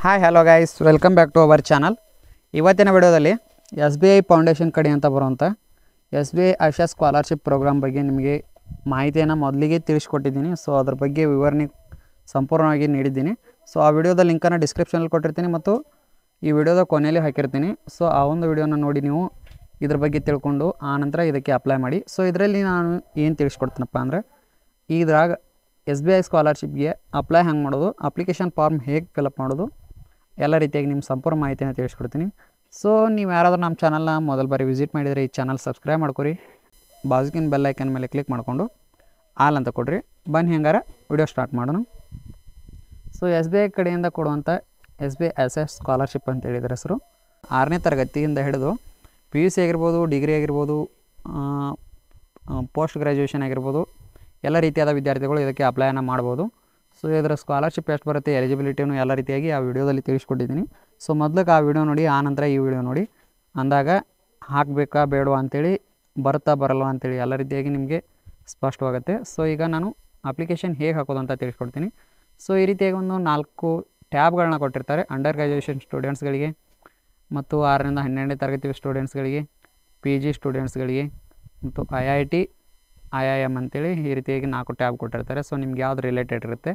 Hi hello guys, welcome back to our channel. ಇವತ್ತಿನ ವಿಡಿಯೋದಲ್ಲಿ SBI foundation ಕಡೆಯಿಂದ ಬರುವಂಥ SBI ಆಶಾ ಸ್ಕಾಲರ್ಶಿಪ್ ಪ್ರೋಗ್ರಾಮ್ ಬಗ್ಗೆ ನಿಮಗೆ ಮಾಹಿತಿಯನ್ನು ಮೊದಲಿಗೆ ತಿಳಿಸ್ಕೊಟ್ಟಿದ್ದೀನಿ. ಸೊ ಅದ್ರ ಬಗ್ಗೆ ವಿವರಣೆ ಸಂಪೂರ್ಣವಾಗಿ ನೀಡಿದ್ದೀನಿ. ಸೊ ಆ ವಿಡಿಯೋದ ಲಿಂಕನ್ನು ಡಿಸ್ಕ್ರಿಪ್ಷನಲ್ಲಿ ಕೊಟ್ಟಿರ್ತೀನಿ ಮತ್ತು ಈ ವಿಡಿಯೋದ ಕೊನೆಯಲ್ಲಿ ಹಾಕಿರ್ತೀನಿ. ಸೊ ಆ ಒಂದು ವಿಡಿಯೋನ ನೋಡಿ ನೀವು ಇದ್ರ ಬಗ್ಗೆ ತಿಳ್ಕೊಂಡು ಆನಂತರ ಇದಕ್ಕೆ ಅಪ್ಲೈ ಮಾಡಿ. ಸೊ ಇದರಲ್ಲಿ ನಾನು ಏನು ತಿಳಿಸ್ಕೊಡ್ತೀನಪ್ಪ ಅಂದರೆ, ಇದ್ರಾಗ SBI ಸ್ಕಾಲರ್ಶಿಪ್ಗೆ ಅಪ್ಲೈ ಹೆಂಗೆ ಮಾಡೋದು, ಅಪ್ಲಿಕೇಶನ್ ಫಾರ್ಮ್ ಹೇಗೆ ಫಿಲಪ್ ಮಾಡೋದು, ಎಲ್ಲ ರೀತಿಯಾಗಿ ನಿಮ್ಮ ಸಂಪೂರ್ಣ ಮಾಹಿತಿಯನ್ನು ತಿಳಿಸ್ಕೊಡ್ತೀನಿ. ಸೊ ನೀವು ಯಾರಾದರೂ ನಮ್ಮ ಚಾನಲ್ನ ಮೊದಲ ಬಾರಿ ವಿಸಿಟ್ ಮಾಡಿದರೆ ಈ ಚಾನಲ್ ಸಬ್ಸ್ಕ್ರೈಬ್ ಮಾಡ್ಕೊರಿ, ಬಾಜುಕಿನ ಬೆಲ್ ಐಕನ್ ಮೇಲೆ ಕ್ಲಿಕ್ ಮಾಡಿಕೊಂಡು ಆಲ್ ಅಂತ ಕೊಡ್ರಿ. ಬನ್ನಿ ಹೆಂಗಾರ ವಿಡಿಯೋ ಸ್ಟಾರ್ಟ್ ಮಾಡೋಣ. ಸೊ SBI ಕಡೆಯಿಂದ ಕೊಡುವಂಥ SBI ಆಶಾ ಸ್ಕಾಲರ್ಶಿಪ್ ಅಂತ ಹೇಳಿದ್ರೆ ಹೆಸರು 6ನೇ ತರಗತಿಯಿಂದ ಹಿಡಿದು PUC ಆಗಿರ್ಬೋದು, ಡಿಗ್ರಿ ಆಗಿರ್ಬೋದು, ಪೋಸ್ಟ್ ಗ್ರ್ಯಾಜುಯೇಷನ್ ಆಗಿರ್ಬೋದು, ಎಲ್ಲ ರೀತಿಯಾದ ವಿದ್ಯಾರ್ಥಿಗಳು ಇದಕ್ಕೆ ಅಪ್ಲೈಯನ್ನು ಮಾಡ್ಬೋದು. ಸೊ ಇದರ ಸ್ಕಾಲರ್ಶಿಪ್ ಎಷ್ಟು ಬರುತ್ತೆ, ಎಲಿಜಿಬಿಲಿಟಿನೂ ಎಲ್ಲ ರೀತಿಯಾಗಿ ಆ ವಿಡಿಯೋದಲ್ಲಿ ತಿಳಿಸ್ಕೊಟ್ಟಿದ್ದೀನಿ. ಸೊ ಮೊದಲಿಗೆ ಆ ವಿಡಿಯೋ ನೋಡಿ, ಆನಂತರ ಈ ವಿಡಿಯೋ ನೋಡಿ. ಅಂದಾಗ ಹಾಕಬೇಕಾ ಬೇಡವಾ ಅಂಥೇಳಿ, ಬರುತ್ತಾ ಬರಲ್ವಾ ಅಂಥೇಳಿ ಎಲ್ಲ ರೀತಿಯಾಗಿ ನಿಮಗೆ ಸ್ಪಷ್ಟವಾಗುತ್ತೆ. ಸೊ ಈಗ ನಾನು ಅಪ್ಲಿಕೇಶನ್ ಹೇಗೆ ಹಾಕೋದು ಅಂತ ತಿಳಿಸ್ಕೊಡ್ತೀನಿ. ಸೊ ಈ ರೀತಿಯಾಗಿ ಒಂದು 4 ಟ್ಯಾಬ್ಗಳನ್ನ ಕೊಟ್ಟಿರ್ತಾರೆ. ಅಂಡರ್ ಗ್ರ್ಯಾಜುಯೇಷನ್ ಸ್ಟೂಡೆಂಟ್ಸ್ಗಳಿಗೆ ಮತ್ತು 6ರಿಂದ 12ನೇ ತರಗತಿ ಸ್ಟೂಡೆಂಟ್ಸ್ಗಳಿಗೆ, PG ಸ್ಟೂಡೆಂಟ್ಸ್ಗಳಿಗೆ ಮತ್ತು IIT IIM ಅಂತೇಳಿ ಈ ರೀತಿಯಾಗಿ 4 ಟ್ಯಾಬ್ ಕೊಟ್ಟಿರ್ತಾರೆ. ಸೊ ನಿಮ್ಗೆ ಯಾವ್ದು ರಿಲೇಟೆಡ್ ಇರುತ್ತೆ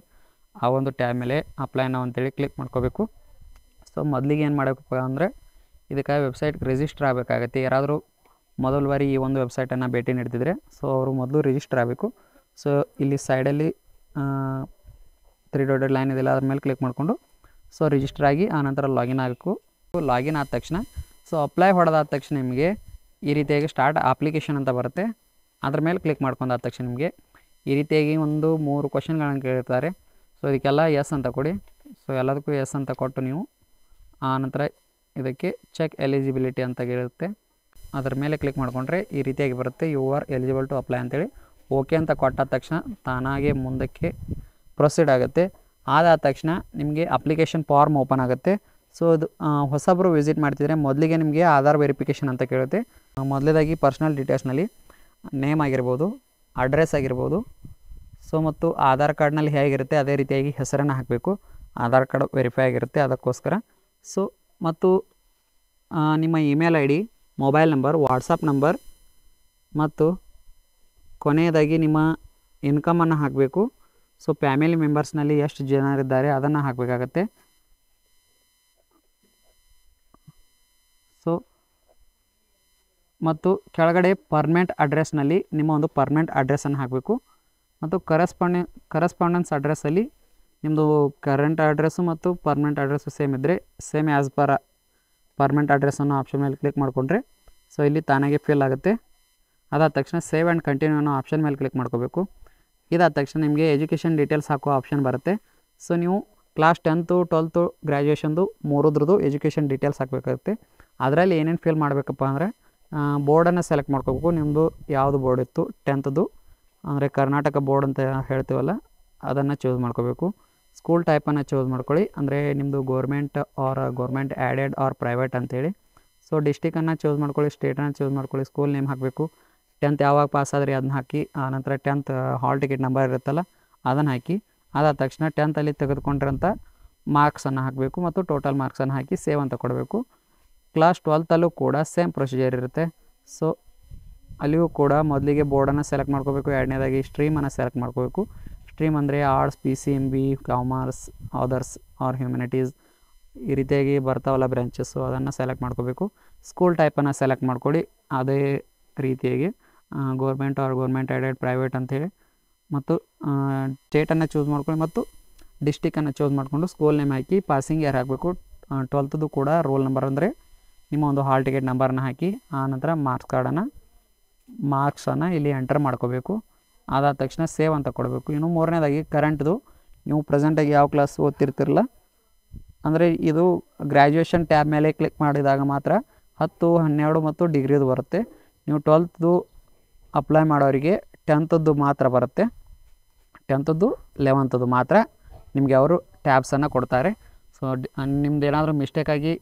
ಆ ಒಂದು ಟ್ಯಾಬ್ ಮೇಲೆ ಅಪ್ಲೈ ನಾವು ಅಂತೇಳಿ ಕ್ಲಿಕ್ ಮಾಡ್ಕೋಬೇಕು. ಸೊ ಮೊದಲಿಗೆ ಏನು ಮಾಡಬೇಕಪ್ಪ ಅಂದರೆ, ಇದಕ್ಕೆ ವೆಬ್ಸೈಟ್ಗೆ ರಿಜಿಸ್ಟರ್ ಆಗಬೇಕಾಗತ್ತೆ. ಯಾರಾದರೂ ಮೊದಲ ಬಾರಿ ಈ ಒಂದು ವೆಬ್ಸೈಟನ್ನು ಭೇಟಿ ನೀಡ್ತಿದ್ರೆ ಸೊ ಅವರು ಮೊದಲು ರಿಜಿಸ್ಟರ್ ಆಗಬೇಕು. ಸೊ ಇಲ್ಲಿ ಸೈಡಲ್ಲಿ 3 ಡಾಟೆಡ್ ಲೈನ್ ಇದೆಯಲ್ಲ, ಅದ್ರ ಮೇಲೆ ಕ್ಲಿಕ್ ಮಾಡಿಕೊಂಡು ಸೊ ರಿಜಿಸ್ಟರ್ ಆಗಿ ಆನಂತರ ಲಾಗಿನ್ ಆಗಬೇಕು. ಲಾಗಿನ್ ಆದ ತಕ್ಷಣ ಸೊ ಅಪ್ಲೈ ಹೊಡೆದಾದ ತಕ್ಷಣ ನಿಮಗೆ ಈ ರೀತಿಯಾಗಿ ಸ್ಟಾರ್ಟ್ ಅಪ್ಲಿಕೇಶನ್ ಅಂತ ಬರುತ್ತೆ. ಅದ್ರ ಮೇಲೆ ಕ್ಲಿಕ್ ಮಾಡ್ಕೊಂಡಾದ ತಕ್ಷಣ ನಿಮಗೆ ಈ ರೀತಿಯಾಗಿ ಒಂದು 3 ಕ್ವಶನ್ಗಳನ್ನು ಕೇಳಿರ್ತಾರೆ. ಸೊ ಇದಕ್ಕೆಲ್ಲ ಎಸ್ ಅಂತ ಕೊಡಿ. ಸೊ ಎಲ್ಲದಕ್ಕೂ ಎಸ್ ಅಂತ ಕೊಟ್ಟು ನೀವು ಆನಂತರ ಇದಕ್ಕೆ ಚೆಕ್ ಎಲಿಜಿಬಿಲಿಟಿ ಅಂತ ಇರುತ್ತೆ, ಅದ್ರ ಮೇಲೆ ಕ್ಲಿಕ್ ಮಾಡಿಕೊಂಡ್ರೆ ಈ ರೀತಿಯಾಗಿ ಬರುತ್ತೆ, you are eligible to apply ಅಂತೇಳಿ. ಓಕೆ ಅಂತ ಕೊಟ್ಟಾದ ತಕ್ಷಣ ತಾನಾಗೆ ಮುಂದಕ್ಕೆ ಪ್ರೊಸೀಡ್ ಆಗುತ್ತೆ. ಆದಾದ ತಕ್ಷಣ ನಿಮಗೆ ಅಪ್ಲಿಕೇಶನ್ ಫಾರ್ಮ್ ಓಪನ್ ಆಗುತ್ತೆ. ಸೊ ಅದು ಹೊಸಬರು ವಿಸಿಟ್ ಮಾಡ್ತಿದ್ರೆ ಮೊದಲಿಗೆ ನಿಮಗೆ ಆಧಾರ್ ವೆರಿಫಿಕೇಷನ್ ಅಂತ ಕೇಳುತ್ತೆ. ಮೊದಲೇದಾಗಿ ಪರ್ಸ್ನಲ್ ಡೀಟೇಲ್ಸ್ನಲ್ಲಿ ನೇಮ್ ಆಗಿರ್ಬೋದು, ಅಡ್ರೆಸ್ ಆಗಿರ್ಬೋದು, ಸೊ ಮತ್ತು ಆಧಾರ್ ಕಾರ್ಡ್ನಲ್ಲಿ ಹೇಗಿರುತ್ತೆ ಅದೇ ರೀತಿಯಾಗಿ ಹೆಸರನ್ನು ಹಾಕಬೇಕು. ಆಧಾರ್ ಕಾರ್ಡ್ ವೆರಿಫೈ ಆಗಿರುತ್ತೆ ಅದಕ್ಕೋಸ್ಕರ. ಸೊ ಮತ್ತು ನಿಮ್ಮ email ID, mobile number, WhatsApp number ಮತ್ತು ಕೊನೆಯದಾಗಿ ನಿಮ್ಮ ಇನ್ಕಮನ್ನು ಹಾಕಬೇಕು. ಸೊ ಫ್ಯಾಮಿಲಿ ಮೆಂಬರ್ಸ್ನಲ್ಲಿ ಎಷ್ಟು ಜನರಿದ್ದಾರೆ ಅದನ್ನು ಹಾಕಬೇಕಾಗತ್ತೆ. ಸೊ ಮತ್ತು ಕೆಳಗಡೆ ಪರ್ಮನೆಂಟ್ ಅಡ್ರೆಸ್ನಲ್ಲಿ ನಿಮ್ಮ ಒಂದು ಪರ್ಮನೆಂಟ್ ಅಡ್ರೆಸ್ಸನ್ನು ಹಾಕಬೇಕು. ಮತ್ತು ಕರೆಸ್ಪಾಂಡೆನ್ಸ್ ಅಡ್ರೆಸ್ಸಲ್ಲಿ ನಿಮ್ಮದು ಕರೆಂಟ್ ಅಡ್ರೆಸ್ಸು ಮತ್ತು ಪರ್ಮನೆಂಟ್ ಅಡ್ರೆಸ್ಸು ಸೇಮ್ ಇದ್ದರೆ ಸೇಮ್ ಆ್ಯಸ್ ಪರ್ ಪರ್ಮನೆಂಟ್ ಅಡ್ರೆಸ್ಸನ್ನು ಆಪ್ಷನ್ ಮೇಲೆ ಕ್ಲಿಕ್ ಮಾಡಿಕೊಂಡ್ರೆ ಸೊ ಇಲ್ಲಿ ತಾನಾಗೆ ಫಿಲ್ ಆಗುತ್ತೆ. ಅದಾದ ತಕ್ಷಣ ಸೇವ್ ಆ್ಯಂಡ್ ಕಂಟಿನ್ಯೂ ಅನ್ನೋ ಆಪ್ಷನ್ ಮೇಲೆ ಕ್ಲಿಕ್ ಮಾಡ್ಕೋಬೇಕು. ಇದಾದ ತಕ್ಷಣ ನಿಮಗೆ ಎಜುಕೇಷನ್ ಡೀಟೇಲ್ಸ್ ಹಾಕೋ ಆಪ್ಷನ್ ಬರುತ್ತೆ. ಸೊ ನೀವು ಕ್ಲಾಸ್ 10th 12th ಗ್ರ್ಯಾಜುಯೇಷನ್ದು 3ದ್ರದ್ದು ಎಜುಕೇಷನ್ ಡೀಟೇಲ್ಸ್ ಹಾಕಬೇಕಾಗುತ್ತೆ. ಅದರಲ್ಲಿ ಏನೇನು ಫಿಲ್ ಮಾಡಬೇಕಪ್ಪ ಅಂದರೆ, ಬೋರ್ಡನ್ನು ಸೆಲೆಕ್ಟ್ ಮಾಡ್ಕೋಬೇಕು. ನಿಮ್ಮದು ಯಾವುದು ಬೋರ್ಡ್ ಇತ್ತು 10th ಅಂದರೆ ಕರ್ನಾಟಕ ಬೋರ್ಡ್ ಅಂತ ಹೇಳ್ತೀವಲ್ಲ ಅದನ್ನು ಚೂಸ್ ಮಾಡ್ಕೋಬೇಕು. ಸ್ಕೂಲ್ ಟೈಪನ್ನು ಚೂಸ್ ಮಾಡ್ಕೊಳ್ಳಿ, ಅಂದರೆ ನಿಮ್ಮದು ಗೌರ್ಮೆಂಟ್ ಆ್ಯಡೆಡ್ ಆರ್ ಪ್ರೈವೇಟ್ ಅಂತೇಳಿ. ಸೊ ಡಿಸ್ಟಿಕನ್ನು ಚೂಸ್ ಮಾಡ್ಕೊಳ್ಳಿ, ಸ್ಟೇಟನ್ನು ಚೂಸ್ ಮಾಡ್ಕೊಳ್ಳಿ, ಸ್ಕೂಲ್ ನೇಮ್ ಹಾಕಬೇಕು. 10th ಯಾವಾಗ ಪಾಸ್ ಆದ್ರಿ ಅದನ್ನ ಹಾಕಿ, ಆನಂತರ 10th ಹಾಲ್ ಟಿಕೆಟ್ ನಂಬರ್ ಇರುತ್ತಲ್ಲ ಅದನ್ನು ಹಾಕಿ. ಅದಾದ ತಕ್ಷಣ 10th ತೆಗೆದುಕೊಂಡಿರೋಂಥ ಮಾರ್ಕ್ಸನ್ನು ಹಾಕಬೇಕು ಮತ್ತು ಟೋಟಲ್ ಮಾರ್ಕ್ಸನ್ನು ಹಾಕಿ ಸೇವ್ ಅಂತ ಕೊಡಬೇಕು. ಕ್ಲಾಸ್ 12thಲ್ಲೂ ಕೂಡ ಸೇಮ್ ಪ್ರೊಸೀಜರ್ ಇರುತ್ತೆ. ಸೊ ಅಲ್ಲಿಯೂ ಕೂಡ ಮೊದಲಿಗೆ ಬೋರ್ಡನ್ನು ಸೆಲೆಕ್ಟ್ ಮಾಡ್ಕೋಬೇಕು. ಎರಡನೇದಾಗಿ ಸ್ಟ್ರೀಮನ್ನು ಸೆಲೆಕ್ಟ್ ಮಾಡ್ಕೋಬೇಕು. ಸ್ಟ್ರೀಮ್ ಅಂದರೆ arts, PCMB, commerce, others R humanities ಈ ರೀತಿಯಾಗಿ ಬರ್ತಾವಲ್ಲ ಬ್ರಾಂಚಸ್ಸು, ಅದನ್ನು ಸೆಲೆಕ್ಟ್ ಮಾಡ್ಕೋಬೇಕು. ಸ್ಕೂಲ್ ಟೈಪನ್ನು ಸೆಲೆಕ್ಟ್ ಮಾಡ್ಕೊಳ್ಳಿ, ಅದೇ ರೀತಿಯಾಗಿ ಗೌರ್ಮೆಂಟ್ ಆ್ಯಡೆಡ್ ಪ್ರೈವೇಟ್ ಅಂಥೇಳಿ. ಮತ್ತು ಸ್ಟೇಟನ್ನು ಚೂಸ್ ಮಾಡ್ಕೊಳ್ಳಿ ಮತ್ತು ಡಿಸ್ಟಿಕನ್ನು ಚೂಸ್ ಮಾಡಿಕೊಂಡು ಸ್ಕೂಲ್ ನೇಮ್ ಹಾಕಿ ಪಾಸಿಂಗ್ ಇಯರ್ ಹಾಕಬೇಕು. 12th ಕೂಡ ರೋಲ್ ನಂಬರ್ ಅಂದರೆ ನಿಮ್ಮ ಒಂದು ಹಾಲ್ ಟಿಕೆಟ್ ನಂಬರನ್ನು ಹಾಕಿ ಆನಂತರ ಮಾರ್ಕ್ಸನ್ನು ಇಲ್ಲಿ ಎಂಟರ್ ಮಾಡ್ಕೋಬೇಕು. ಅದಾದ ತಕ್ಷಣ ಸೇವ್ ಅಂತ ಕೊಡಬೇಕು. ಇನ್ನು 3ನೇದಾಗಿ ಕರೆಂಟ್ದು ನೀವು ಪ್ರೆಸೆಂಟಾಗಿ ಯಾವ ಕ್ಲಾಸ್ ಓದ್ತಿರ್ತಿರಲ್ಲ, ಅಂದರೆ ಇದು ಗ್ರ್ಯಾಜುಯೇಷನ್ ಟ್ಯಾಬ್ ಮೇಲೆ ಕ್ಲಿಕ್ ಮಾಡಿದಾಗ ಮಾತ್ರ 10, 12 ಮತ್ತು ಡಿಗ್ರಿದು ಬರುತ್ತೆ. ನೀವು 12th ಅಪ್ಲೈ ಮಾಡೋರಿಗೆ 10th ಮಾತ್ರ ಬರುತ್ತೆ. 10th 11th ಮಾತ್ರ ನಿಮಗೆ ಅವರು ಟ್ಯಾಬ್ಸನ್ನು ಕೊಡ್ತಾರೆ. ಸೊ ನಿಮ್ದು ಏನಾದರೂ ಮಿಸ್ಟೇಕಾಗಿ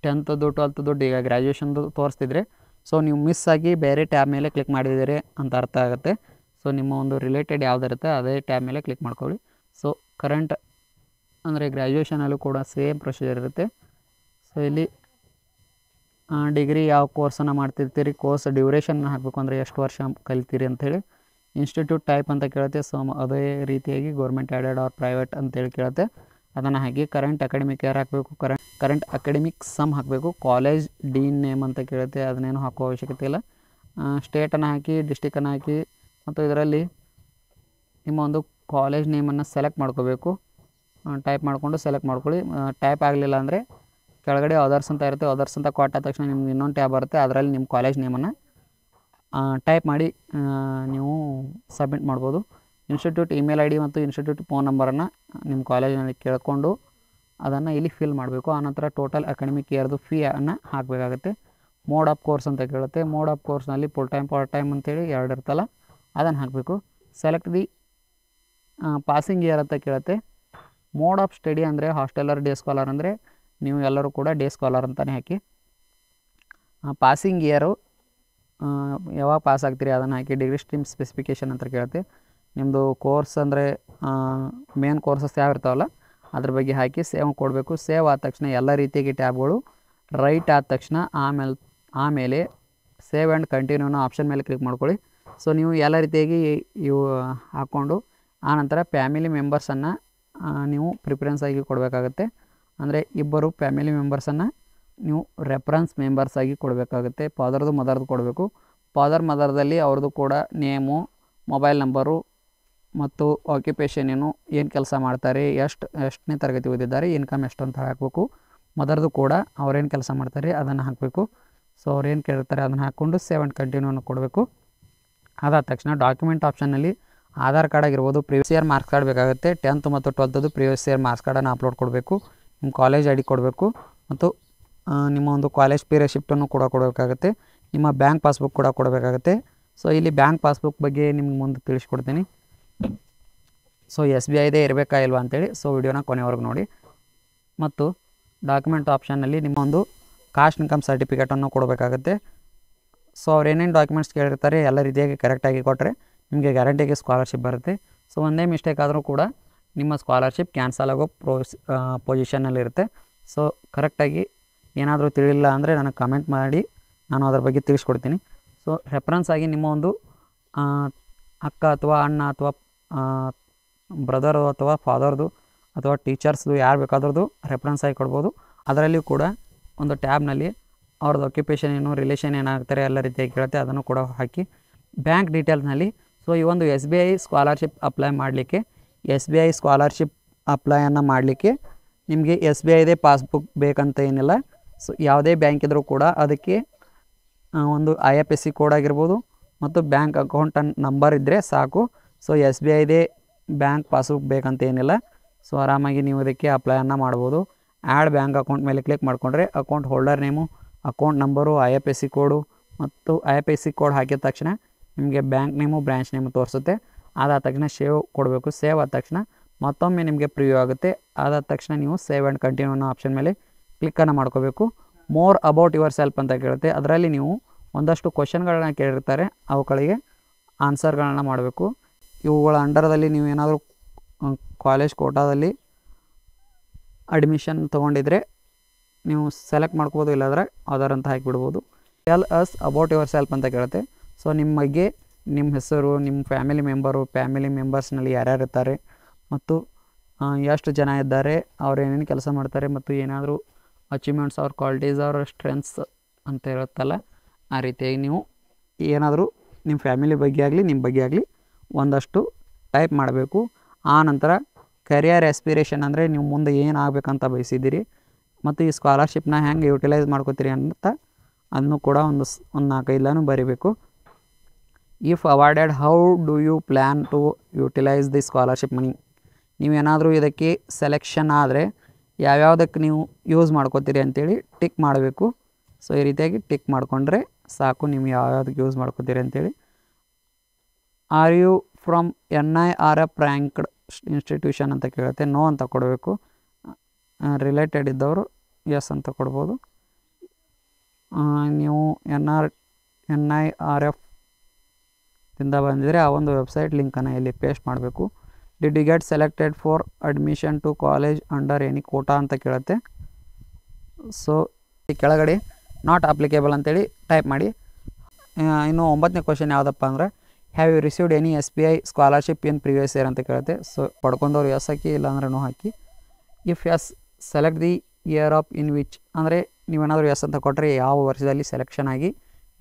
10th 12th ಗ್ರ್ಯಾಜುಯೇಷನ್ದು ತೋರಿಸ್ತಿದ್ರೆ ಸೊ ನೀವು ಮಿಸ್ ಆಗಿ ಬೇರೆ ಟ್ಯಾಬ್ ಮೇಲೆ ಕ್ಲಿಕ್ ಮಾಡಿದ್ದೀರಿ ಅಂತ ಅರ್ಥ ಆಗುತ್ತೆ. ಸೊ ನಿಮ್ಮ ಒಂದು ರಿಲೇಟೆಡ್ ಯಾವುದಿರುತ್ತೆ ಅದೇ ಟ್ಯಾಬ್ ಮೇಲೆ ಕ್ಲಿಕ್ ಮಾಡ್ಕೊಳ್ಳಿ. ಸೊ ಕರೆಂಟ್ ಅಂದರೆ ಗ್ರ್ಯಾಜುಯೇಷನಲ್ಲೂ ಕೂಡ ಸೇಮ್ ಪ್ರೊಸೀಜರ್ ಇರುತ್ತೆ. ಸೊ ಇಲ್ಲಿ ಡಿಗ್ರಿ ಯಾವ ಕೋರ್ಸನ್ನು ಮಾಡ್ತಿರ್ತೀರಿ, ಕೋರ್ಸ್ ಡ್ಯೂರೇಷನ್ನ ಹಾಕಬೇಕು ಅಂದರೆ ಎಷ್ಟು ವರ್ಷ ಕಲಿತೀರಿ ಅಂಥೇಳಿ. ಇನ್ಸ್ಟಿಟ್ಯೂಟ್ ಟೈಪ್ ಅಂತ ಕೇಳುತ್ತೆ. ಸೊ ಅದೇ ರೀತಿಯಾಗಿ ಗೌರ್ಮೆಂಟ್ ಆ್ಯಡೆಡ್ ಆರ್ ಪ್ರೈವೇಟ್ ಅಂತೇಳಿ ಕೇಳುತ್ತೆ, ಅದನ್ನು ಹಾಕಿ. ಕರೆಂಟ್ ಅಕಾಡೆಮಿಕ್ ಇಯರ್ ಹಾಕಬೇಕು, ಕರೆಂಟ್ ಅಕಾಡೆಮಿಕ್ ಸಮ್ ಹಾಕಬೇಕು. ಕಾಲೇಜ್ ಡೀನ್ ನೇಮ್ ಅಂತ ಕೇಳುತ್ತೆ, ಅದನ್ನೇನು ಹಾಕೋ ಅವಶ್ಯಕತೆ ಇಲ್ಲ. ಸ್ಟೇಟನ್ನು ಹಾಕಿ, ಡಿಸ್ಟಿಕನ್ನು ಹಾಕಿ, ಮತ್ತು ಇದರಲ್ಲಿ ನಿಮ್ಮ ಒಂದು ಕಾಲೇಜ್ ನೇಮನ್ನು ಸೆಲೆಕ್ಟ್ ಮಾಡ್ಕೋಬೇಕು. ಟೈಪ್ ಮಾಡಿಕೊಂಡು ಸೆಲೆಕ್ಟ್ ಮಾಡ್ಕೊಳ್ಳಿ. ಟೈಪ್ ಆಗಲಿಲ್ಲ ಅಂದರೆ ಕೆಳಗಡೆ ಅದರ್ಸ್ ಅಂತ ಇರುತ್ತೆ, ಅದರ್ಸ್ ಅಂತ ಕೊಟ್ಟ ತಕ್ಷಣ ನಿಮ್ಗೆ ಇನ್ನೊಂದು ಟ್ಯಾಬ್ ಬರುತ್ತೆ, ಅದರಲ್ಲಿ ನಿಮ್ಮ ಕಾಲೇಜ್ ನೇಮನ್ನು ಟೈಪ್ ಮಾಡಿ ನೀವು ಸಬ್ಮಿಟ್ ಮಾಡ್ಬೋದು. ಇನ್ಸ್ಟಿಟ್ಯೂಟ್ ಇಮೇಲ್ ID ಮತ್ತು ಇನ್ಸ್ಟಿಟ್ಯೂಟ್ ಫೋನ್ ನಂಬರನ್ನು ನಿಮ್ಮ ಕಾಲೇಜಿನಲ್ಲಿ ಕೇಳಿಕೊಂಡು ಅದನ್ನು ಇಲ್ಲಿ ಫಿಲ್ ಮಾಡಬೇಕು. ಆನಂತರ ಟೋಟಲ್ ಅಕಾಡೆಮಿಕ್ ಇಯರ್ದು ಫೀಯನ್ನು ಹಾಕಬೇಕಾಗುತ್ತೆ. ಮೋಡ್ ಆಫ್ ಕೋರ್ಸ್ ಅಂತ ಕೇಳುತ್ತೆ. ಮೋಡ್ ಆಫ್ ಕೋರ್ಸ್ನಲ್ಲಿ ಫುಲ್ ಟೈಮ್, ಪಾರ್ಟ್ ಟೈಮ್ ಅಂತೇಳಿ 2 ಇರ್ತಲ್ಲ, ಅದನ್ನು ಹಾಕಬೇಕು. ಸೆಲೆಕ್ಟ್ ದಿ ಪಾಸಿಂಗ್ ಇಯರ್ ಅಂತ ಕೇಳುತ್ತೆ. ಮೋಡ್ ಆಫ್ ಸ್ಟಡಿ ಅಂದರೆ ಹಾಸ್ಟೆಲರ್, ಡೇ ಸ್ಕಾಲರ್ ಅಂದರೆ ನೀವು ಎಲ್ಲರೂ ಕೂಡ ಡೇ ಸ್ಕಾಲರ್ ಅಂತಲೇ ಹಾಕಿ. ಪಾಸಿಂಗ್ ಇಯರು ಯಾವಾಗ ಪಾಸ್ ಆಗ್ತೀರಿ ಅದನ್ನು ಹಾಕಿ. ಡಿಗ್ರಿ ಸ್ಟ್ರೀಮ್ ಸ್ಪೆಸಿಫಿಕೇಷನ್ ಅಂತ ಕೇಳುತ್ತೆ. ನಿಮ್ಮದು ಕೋರ್ಸ್ ಅಂದರೆ ಮೇನ್ ಕೋರ್ಸಸ್ ಯಾವ ಇರ್ತಾವಲ್ಲ ಅದ್ರ ಬಗ್ಗೆ ಹಾಕಿ ಸೇವ್ ಕೊಡಬೇಕು. ಸೇವ್ ಆದ ತಕ್ಷಣ ಎಲ್ಲ ರೀತಿಯಾಗಿ ಟ್ಯಾಬ್ಗಳು ರೈಟ್ ಆದ ತಕ್ಷಣ ಆಮೇಲೆ ಸೇವ್ ಆ್ಯಂಡ್ ಕಂಟಿನ್ಯೂ ಅನ್ನೋ ಆಪ್ಷನ್ ಮೇಲೆ ಕ್ಲಿಕ್ ಮಾಡ್ಕೊಳ್ಳಿ. ಸೊ ನೀವು ಎಲ್ಲ ರೀತಿಯಾಗಿ ಇವು ಹಾಕ್ಕೊಂಡು ಆನಂತರ ಫ್ಯಾಮಿಲಿ ಮೆಂಬರ್ಸನ್ನು ನೀವು ಪ್ರಿಫರೆನ್ಸ್ ಆಗಿ ಕೊಡಬೇಕಾಗತ್ತೆ. ಅಂದರೆ ಇಬ್ಬರು ಫ್ಯಾಮಿಲಿ ಮೆಂಬರ್ಸನ್ನು ನೀವು ರೆಫರೆನ್ಸ್ ಮೆಂಬರ್ಸ್ ಆಗಿ ಕೊಡಬೇಕಾಗುತ್ತೆ. ಫಾದರ್ದು ಮದರ್ದು ಕೊಡಬೇಕು. ಫಾದರ್ ಮದರ್ದಲ್ಲಿ ಅವ್ರದ್ದು ಕೂಡ ನೇಮು, ಮೊಬೈಲ್ ನಂಬರು ಮತ್ತು ಆಕ್ಯುಪೇಷನ್ ಏನು ಕೆಲಸ ಮಾಡ್ತಾರೆ, ಎಷ್ಟನೇ ತರಗತಿ ಓದಿದ್ದಾರೆ, ಇನ್ಕಮ್ ಎಷ್ಟು ಅಂತ ಹಾಕಬೇಕು. ಮದರ್ದು ಕೂಡ ಅವ್ರೇನು ಕೆಲಸ ಮಾಡ್ತಾರೆ ಅದನ್ನು ಹಾಕಬೇಕು. ಸೊ ಅವ್ರೇನು ಕೇಳ್ತಾರೆ ಅದನ್ನು ಹಾಕ್ಕೊಂಡು ಸೇವ್ ಆ್ಯಂಡ್ ಕಂಟಿನ್ಯೂನ ಕೊಡಬೇಕು. ಅದಾದ ತಕ್ಷಣ ಡಾಕ್ಯುಮೆಂಟ್ ಆಪ್ಷನ್ನಲ್ಲಿ ಆಧಾರ್ ಕಾರ್ಡ್ ಆಗಿರ್ಬೋದು, ಪ್ರಿವಿಯಸ್ ಇಯರ್ ಮಾರ್ಕ್ಸ್ ಕಾರ್ಡ್ ಬೇಕಾಗುತ್ತೆ. 10th ಮತ್ತು 12th ಪ್ರಿವಿಯಸ್ ಇಯರ್ ಮಾರ್ಕ್ಸ್ ಕಾರ್ಡನ್ನು ಅಪ್ಲೋಡ್ ಕೊಡಬೇಕು. ನಿಮ್ಮ ಕಾಲೇಜ್ ID ಕೊಡಬೇಕು ಮತ್ತು ನಿಮ್ಮ ಒಂದು ಕಾಲೇಜ್ ಪೇ ರೆಸಿಪ್ಟನ್ನು ಕೂಡ ಕೊಡಬೇಕಾಗುತ್ತೆ. ನಿಮ್ಮ ಬ್ಯಾಂಕ್ ಪಾಸ್ಬುಕ್ ಕೂಡ ಕೊಡಬೇಕಾಗುತ್ತೆ. ಸೊ ಇಲ್ಲಿ ಬ್ಯಾಂಕ್ ಪಾಸ್ಬುಕ್ ಬಗ್ಗೆ ನಿಮ್ಗೆ ಮುಂದೆ ತಿಳಿಸ್ಕೊಡ್ತೀನಿ. ಸೊ SBIದೇ ಇರಬೇಕಾ ಇಲ್ವಾ ಅಂತೇಳಿ. ಸೊ ವಿಡಿಯೋನ ಕೊನೆವರೆಗೂ ನೋಡಿ. ಮತ್ತು ಡಾಕ್ಯುಮೆಂಟ್ ಆಪ್ಷನ್ನಲ್ಲಿ ನಿಮ್ಮ ಒಂದು ಕಾಸ್ಟ್ ಇನ್ಕಮ್ ಸರ್ಟಿಫಿಕೇಟನ್ನು ಕೊಡಬೇಕಾಗುತ್ತೆ. ಸೊ ಅವ್ರು ಏನೇನು ಡಾಕ್ಯುಮೆಂಟ್ಸ್ ಕೇಳಿರ್ತಾರೆ ಎಲ್ಲ ರೀತಿಯಾಗಿ ಕರೆಕ್ಟಾಗಿ ಕೊಟ್ಟರೆ ನಿಮಗೆ ಗ್ಯಾರಂಟಿಗೆ ಸ್ಕಾಲರ್ಶಿಪ್ ಬರುತ್ತೆ. ಸೊ ಒಂದೇ ಮಿಸ್ಟೇಕ್ ಆದರೂ ಕೂಡ ನಿಮ್ಮ ಸ್ಕಾಲರ್ಶಿಪ್ ಕ್ಯಾನ್ಸಲ್ ಆಗೋ ಪೊಸಿಷನ್ನಲ್ಲಿರುತ್ತೆ. ಸೊ ಕರೆಕ್ಟಾಗಿ ಏನಾದರೂ ತಿಳಿಲ್ಲ ಅಂದರೆ ನನಗೆ ಕಮೆಂಟ್ ಮಾಡಿ, ನಾನು ಅದ್ರ ಬಗ್ಗೆ ತಿಳಿಸ್ಕೊಡ್ತೀನಿ. ಸೊ ರೆಫರೆನ್ಸ್ ಆಗಿ ನಿಮ್ಮ ಒಂದು ಅಕ್ಕ ಅಥವಾ ಅಣ್ಣ ಅಥವಾ ಬ್ರದರು ಅಥವಾ ಫಾದರ್ದು ಅಥವಾ ಟೀಚರ್ಸ್ದು ಯಾರು ಬೇಕಾದ್ರದ್ದು ರೆಫರೆನ್ಸ್ ಆಗಿ ಕೊಡ್ಬೋದು. ಅದರಲ್ಲಿ ಕೂಡ ಒಂದು ಟ್ಯಾಬ್ನಲ್ಲಿ ಅವ್ರದ್ದು ಆಕ್ಯುಪೇಷನ್ ಏನು, ರಿಲೇಷನ್ ಏನಾಗ್ತಾರೆ ಎಲ್ಲ ರೀತಿಯಾಗಿ ಕೇಳುತ್ತೆ, ಅದನ್ನು ಕೂಡ ಹಾಕಿ. ಬ್ಯಾಂಕ್ ಡೀಟೇಲ್ಸ್ನಲ್ಲಿ ಸೊ ಈ ಒಂದು SBI ಸ್ಕಾಲರ್ಶಿಪ್ ಅಪ್ಲೈ ಮಾಡಲಿಕ್ಕೆ, SBI ಸ್ಕಾಲರ್ಶಿಪ್ ಅಪ್ಲೈಯನ್ನು ಮಾಡಲಿಕ್ಕೆ ನಿಮಗೆ SBIದೇ ಪಾಸ್ಬುಕ್ ಬೇಕಂತ ಏನಿಲ್ಲ. ಸೊ ಯಾವುದೇ ಬ್ಯಾಂಕ್ ಇದ್ದರೂ ಕೂಡ ಅದಕ್ಕೆ ಒಂದು IFSC ಕೋಡ್ ಆಗಿರ್ಬೋದು ಮತ್ತು ಬ್ಯಾಂಕ್ ಅಕೌಂಟ್ ನಂಬರ್ ಇದ್ದರೆ ಸಾಕು. ಸೊ SBIದೇ ಬ್ಯಾಂಕ್ ಪಾಸ್ಬುಕ್ ಬೇಕಂತ ಏನಿಲ್ಲ. ಸೊ ಆರಾಮಾಗಿ ನೀವು ಇದಕ್ಕೆ ಅಪ್ಲೈಯನ್ನು ಮಾಡ್ಬೋದು. ಆ್ಯಡ್ ಬ್ಯಾಂಕ್ ಅಕೌಂಟ್ ಮೇಲೆ ಕ್ಲಿಕ್ ಮಾಡಿಕೊಂಡ್ರೆ account holder name, account number, IFSC ಕೋಡು ಮತ್ತು IFSC ಕೋಡ್ ಹಾಕಿದ ತಕ್ಷಣ ನಿಮಗೆ ಬ್ಯಾಂಕ್ ನೇಮು, ಬ್ರ್ಯಾಂಚ್ ನೇಮು ತೋರಿಸುತ್ತೆ. ಅದಾದ ತಕ್ಷಣ ಸೇವ್ ಕೊಡಬೇಕು. ಸೇವ್ ಆದ ತಕ್ಷಣ ಮತ್ತೊಮ್ಮೆ ನಿಮಗೆ ಪ್ರಿವ್ಯೂ ಆಗುತ್ತೆ. ಅದಾದ ತಕ್ಷಣ ನೀವು ಸೇವ್ ಆ್ಯಂಡ್ ಕಂಟಿನ್ಯೂ ಅನ್ನೋ ಆಪ್ಷನ್ ಮೇಲೆ ಕ್ಲಿಕ್ಕನ್ನು ಮಾಡ್ಕೋಬೇಕು. ಮೋರ್ ಅಬೌಟ್ ಯುವರ್ ಸೆಲ್ಫ್ ಅಂತ ಕೇಳುತ್ತೆ. ಅದರಲ್ಲಿ ನೀವು ಒಂದಷ್ಟು ಕ್ವಶನ್ಗಳನ್ನ ಕೇಳಿರ್ತಾರೆ, ಅವುಗಳಿಗೆ ಆನ್ಸರ್ಗಳನ್ನ ಮಾಡಬೇಕು. ಇವುಗಳ ಅಂಡರ್ದಲ್ಲಿ ನೀವು ಏನಾದರೂ ಕಾಲೇಜ್ ಕೋಟಾದಲ್ಲಿ ಅಡ್ಮಿಷನ್ ತೊಗೊಂಡಿದ್ರೆ ನೀವು ಸೆಲೆಕ್ಟ್ ಮಾಡ್ಕೋಬೋದು, ಇಲ್ಲಾಂದರೆ ಅದರ್ ಅಂತ ಹಾಕಿಬಿಡ್ಬೋದು. Tell us about yourself ಅಂತ ಕೇಳುತ್ತೆ. ಸೊ ನಿಮ್ಮ ಬಗ್ಗೆ, ನಿಮ್ಮ ಹೆಸರು, ನಿಮ್ಮ ಫ್ಯಾಮಿಲಿ ಮೆಂಬರ್ಸ್ನಲ್ಲಿ ಯಾರ್ಯಾರು ಇರ್ತಾರೆ ಮತ್ತು ಎಷ್ಟು ಜನ ಇದ್ದಾರೆ, ಅವ್ರು ಏನೇನು ಕೆಲಸ ಮಾಡ್ತಾರೆ ಮತ್ತು ಏನಾದರೂ ಅಚೀವ್ಮೆಂಟ್ಸ್ ಅವ್ರ ಕ್ವಾಲಿಟೀಸ್ ಅವ್ರ ಸ್ಟ್ರೆಂತ್ಸ್ ಅಂತ ಇರುತ್ತಲ್ಲ, ಆ ರೀತಿಯಾಗಿ ನೀವು ಏನಾದರೂ ನಿಮ್ಮ ಫ್ಯಾಮಿಲಿ ಬಗ್ಗೆ ಆಗಲಿ ನಿಮ್ಮ ಬಗ್ಗೆ ಆಗಲಿ ಒಂದಷ್ಟು ಟೈಪ್ ಮಾಡಬೇಕು. ಆ ನಂತರ ಕರಿಯರ್ ಆಸ್ಪಿರೇಷನ್ ಅಂದರೆ ನೀವು ಮುಂದೆ ಏನು ಆಗಬೇಕಂತ ಬಯಸಿದ್ದೀರಿ ಮತ್ತು ಈ ಸ್ಕಾಲರ್ಶಿಪ್ನ ಹೆಂಗೆ ಯುಟಿಲೈಸ್ ಮಾಡ್ಕೋತೀರಿ ಅಂತ ಅದನ್ನು ಕೂಡ ಒಂದು 4-5 ಲೈನು ಬರೀಬೇಕು. If awarded how do you plan to utilise the scholarship money. ನೀವೇನಾದರೂ ಇದಕ್ಕೆ ಸೆಲೆಕ್ಷನ್ ಆದರೆ ಯಾವ್ಯಾವುದಕ್ಕೆ ನೀವು ಯೂಸ್ ಮಾಡ್ಕೋತೀರಿ ಅಂತೇಳಿ ಟಿಕ್ ಮಾಡಬೇಕು. ಸೊ ಈ ರೀತಿಯಾಗಿ ಟಿಕ್ ಮಾಡಿಕೊಂಡ್ರೆ ಸಾಕು, ನೀವು ಯಾವ್ಯಾವುದಕ್ಕೆ ಯೂಸ್ ಮಾಡ್ಕೋತೀರಿ ಅಂತೇಳಿ. Are you from NIRF ranked institution ಅಂತ ಕೇಳುತ್ತೆ, ನೋ ಅಂತ ಕೊಡಬೇಕು. ರಿಲೇಟೆಡ್ ಇದ್ದವರು ಎಸ್ ಅಂತ ಕೊಡ್ಬೋದು. ನೀವು NIRF ದಿಂದ ಬಂದಿದ್ರೆ ಆ ಒಂದು ವೆಬ್ಸೈಟ್ ಲಿಂಕನ್ನು ಇಲ್ಲಿ ಪೇಸ್ಟ್ ಮಾಡಬೇಕು. Did you get selected for admission to college under any quota ಅಂತ ಕೇಳುತ್ತೆ. ಸೊ ಈ ಕೆಳಗಡೆ ನಾಟ್ ಅಪ್ಲಿಕೇಬಲ್ ಅಂತೇಳಿ ಟೈಪ್ ಮಾಡಿ. ಇನ್ನು 9ನೇ ಕ್ವಶನ್ ಯಾವುದಪ್ಪ ಅಂದರೆ have you received any SBI scholarship in previous year ಅಂತ ಕೇಳುತ್ತೆ. ಸೊ ಪಡ್ಕೊಂಡವ್ರು ಎಸ್ ಹಾಕಿ, ಇಲ್ಲಾಂದ್ರೆ ನೋ ಹಾಕಿ. If yes select the year of in which, ಅಂದರೆ ನೀವೇನಾದರೂ ಎಸ್ ಅಂತ ಕೊಟ್ಟರೆ ಯಾವ ವರ್ಷದಲ್ಲಿ ಸೆಲೆಕ್ಷನ್ ಆಗಿ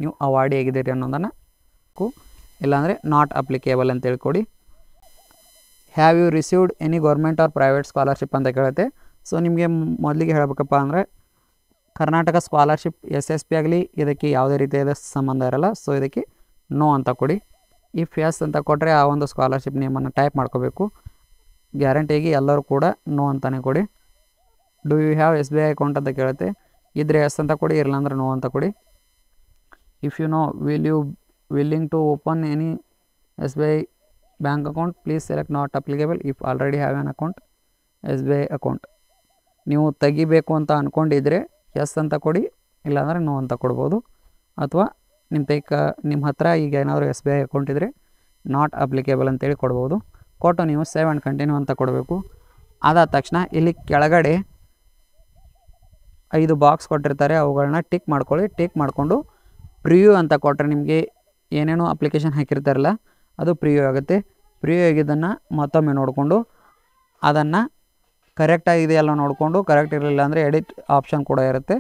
ನೀವು ಅವಾರ್ಡಿ ಆಗಿದ್ದೀರಿ ಅನ್ನೋದನ್ನು, ಇಲ್ಲಾಂದರೆ ನಾಟ್ ಅಪ್ಲಿಕೇಬಲ್ ಅಂತೇಳಿ ಕೊಡಿ. Have you received any government or private scholarship ಅಂತ ಕೇಳುತ್ತೆ. ಸೊ ನಿಮಗೆ ಮೊದಲಿಗೆ ಹೇಳಬೇಕಪ್ಪ ಅಂದರೆ ಕರ್ನಾಟಕ ಸ್ಕಾಲರ್ಶಿಪ್ SSP ಆಗಲಿ ಇದಕ್ಕೆ ಯಾವುದೇ ರೀತಿಯಾದ ಸಂಬಂಧ ಇರಲ್ಲ. ಸೊ ಇದಕ್ಕೆ ನೋ ಅಂತ ಕೊಡಿ. ಇಫ್ ಎಸ್ ಅಂತ ಕೊಟ್ಟರೆ ಆ ಒಂದು ಸ್ಕಾಲರ್ಶಿಪ್ ನೇಮನ್ನು ಟೈಪ್ ಮಾಡ್ಕೋಬೇಕು. ಗ್ಯಾರಂಟಿಯಾಗಿ ಎಲ್ಲರೂ ಕೂಡ ನೋ ಅಂತಲೇ ಕೊಡಿ. Do you have SBI account ಅಂತ ಕೇಳುತ್ತೆ. ಇದ್ರೆ ಎಸ್ ಅಂತ ಕೊಡಿ, ಇರಲಾಂದ್ರೆ ನೋ ಅಂತ ಕೊಡಿ. If you no will you willing to open any SBI bank account please select not applicable if already have an account SBI account. ನೀವು ತೆಗಿಬೇಕು ಅಂತ ಅಂದ್ಕೊಂಡಿದ್ರೆ ಎಸ್ ಅಂತ ಕೊಡಿ, ಇಲ್ಲಾಂದರೆ ನೋ ಅಂತ ಕೊಡ್ಬೋದು. ಅಥವಾ ನಿಮ್ಮ ಹತ್ರ ಈಗ ಏನಾದರೂ SBI ಅಕೌಂಟ್ ಇದ್ದರೆ ನಾಟ್ ಅಪ್ಲಿಕೇಬಲ್ ಅಂತೇಳಿ ಕೊಡ್ಬೋದು. ಕೊಟ್ಟು ನೀವು ಸೇವ್ ಆ್ಯಂಡ್ ಕಂಟಿನ್ಯೂ ಅಂತ ಕೊಡಬೇಕು. ಅದಾದ ತಕ್ಷಣ ಇಲ್ಲಿ ಕೆಳಗಡೆ 5 ಬಾಕ್ಸ್ ಕೊಟ್ಟಿರ್ತಾರೆ, ಅವುಗಳನ್ನ ಟಿಕ್ ಮಾಡ್ಕೊಳ್ಳಿ. ಟಿಕ್ ಮಾಡಿಕೊಂಡು ಪ್ರಿವ್ಯೂ ಅಂತ ಕೊಟ್ಟರೆ ನಿಮಗೆ ಏನೇನೋ ಅಪ್ಲಿಕೇಶನ್ ಹಾಕಿರ್ತಾರಲ್ಲ ಅದು ಪ್ರಿವ್ಯೂ ಆಗುತ್ತೆ. ಪ್ರಿವ್ಯೂ ಆಗಿದ್ದನ್ನು ಮತ್ತೊಮ್ಮೆ ನೋಡಿಕೊಂಡು ಅದನ್ನು ಕರೆಕ್ಟಾಗಿದೆಯಲ್ಲ ನೋಡಿಕೊಂಡು, ಕರೆಕ್ಟ್ ಇರಲಿಲ್ಲ ಅಂದರೆ ಎಡಿಟ್ ಆಪ್ಷನ್ ಕೂಡ ಇರುತ್ತೆ.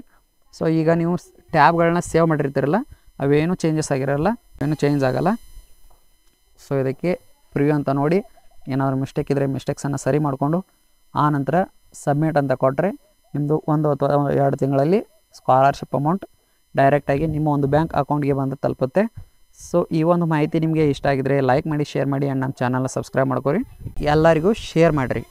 ಸೊ ಈಗ ನೀವು ಟ್ಯಾಬ್ಗಳನ್ನ ಸೇವ್ ಮಾಡಿರ್ತೀರಲ್ಲ ಅವೇನು ಚೇಂಜಸ್ ಆಗಿರಲ್ಲ, ಏನು ಚೇಂಜ್ ಆಗೋಲ್ಲ. ಸೊ ಇದಕ್ಕೆ ಪ್ರಿವ್ಯೂ ಅಂತ ನೋಡಿ, ಏನಾದರೂ ಮಿಸ್ಟೇಕ್ ಇದ್ದರೆ ಮಿಸ್ಟೇಕ್ಸನ್ನು ಸರಿ ಮಾಡಿಕೊಂಡು ಆ ನಂತರ ಸಬ್ಮಿಟ್ ಅಂತ ಕೊಟ್ಟರೆ ನಿಮ್ಮದು 1 ಅಥವಾ 2 ತಿಂಗಳಲ್ಲಿ ಸ್ಕಾಲರ್ಶಿಪ್ ಅಮೌಂಟ್ ಡೈರೆಕ್ಟಾಗಿ ನಿಮ್ಮ ಒಂದು ಬ್ಯಾಂಕ್ ಅಕೌಂಟ್ಗೆ ಬಂದು ತಲುಪುತ್ತೆ. ಸೊ ಈ ಒಂದು ಮಾಹಿತಿ ನಿಮಗೆ ಇಷ್ಟ ಆಗಿದರೆ ಲೈಕ್ ಮಾಡಿ, ಶೇರ್ ಮಾಡಿ ಆ್ಯಂಡ್ ನಮ್ಮ ಚಾನಲ್ನ ಸಬ್ಸ್ಕ್ರೈಬ್ ಮಾಡ್ಕೊರಿ. ಎಲ್ಲರಿಗೂ ಶೇರ್ ಮಾಡಿರಿ.